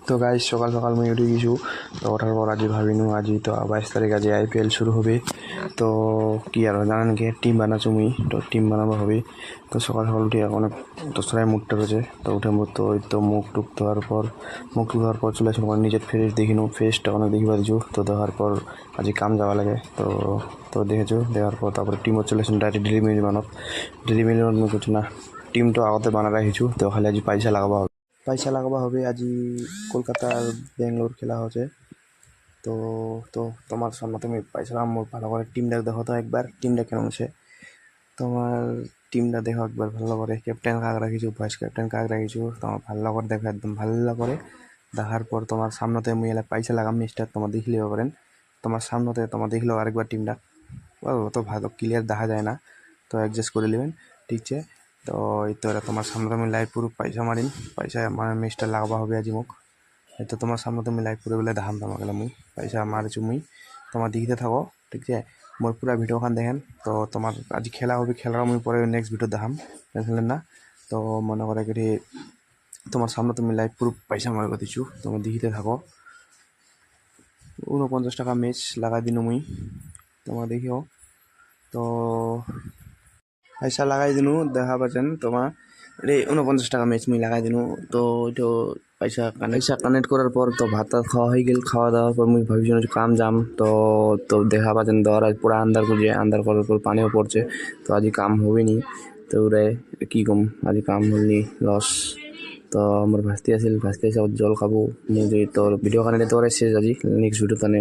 তো গাইজ সকাল সকাল মুই উঠে গেছু। তো ওঠার পর আজি ভাবিনু আজি তো 22 তারিখ আজি IPL শুরু হবে। তো কি আর জানেন কি টিম বানাচ্ছু মুই, তো টিম বানাবো হবে। তো সকাল সকাল উঠে অনেক দোসরায় মুডটা রয়েছে। তো উঠে তো ওই তো মুখ টুক ধোয়ার পর চলে আসুন নিজের ফ্রেশ দেখিনু, ফ্রেশটা অনেক দেখি পারিছু। তো দেখার পর আজি কাম যাওয়া লাগে। তো দেখেছো দেখার পর তারপরে টিমও চলে আসুন ডাইরেক্ট ডেলি মিল মুই করছো না টিমটা আগতে বানা রাখিছু। তো খালি আজি পয়সা লাগাবা হবে। আজি কলকাতা আর ব্যাঙ্গালোর খেলা হচ্ছে। তো তো তোমার সামনে তুমি পয়সা আমার ভালো করে টিমটা দেখো, তো একবার টিমটা কেমন আছে তোমার। টিমটা দেখো একবার ভালো করে, ক্যাপ্টেন কাক রাখিছু, ভাইস ক্যাপ্টেন কাক রাখিছু, তোমার ভালো করে দেখো, একদম ভালো করে দেখার পর তোমার সামনেতে মুই এলা পয়সা লাগাম মিস্টার তোমার দেখলেও পারেন। তোমার সামনেতে তোমার দেখলেও আরেকবার টিমটা তো ভালো ক্লিয়ার দেখা যায় না, তো অ্যাডজাস্ট করে নেবেন, ঠিক আছে। তো এই তো এটা তোমার সামনে আমি লাইভ পুরো পয়সা মানে মিস্টার লাগাবা হবে আজি মোক। এই তো তোমার সামনে তুমি লাইভ পুরো বলে দেখাম তোমাকে মুই পয়সা মারিছু মুই, তোমার দিতে থাকো, ঠিক আছে। মোর পুরা ভিডিওখান দেখেন। তো তোমার আজি খেলা হবে, খেলার মুই পরে নেক্সট ভিডিও দেখাম, দেখলেন না। তো মনে করে কি তোমার সামনে তুমি লাইভ পুরো পয়সা মারব দিছু, তুমি দিতে থাকো। 49 টাকা ম্যাচ লাগাই দিনু মুই, তোমার দেখিও। তো পয়সা লাগাই দিনু দেখা পাচ্ছেন তোমার রে 49 টাকা ম্যাচ মুই লাগাই দিনু। তো ওইটো পয়সা কানেক্ট করার পর তো ভাত খাওয়া হয়ে গেল। খাওয়া দাওয়ার পর মুই ভাবিছিলাম যে কাম যাম। তো দেখা পাচ্ছেন দর আজ পুরা আন্দার করার পর পানিও পড়ছে। তো আজি কাম হবে নি। তো রে কি কম আজি কাম হলনি, লস। তো আমার ভাস্তি আছে জল খাবো মুই। তোর ভিডিও কানে শেষ আজি নেক্সট ভিডিও তানে।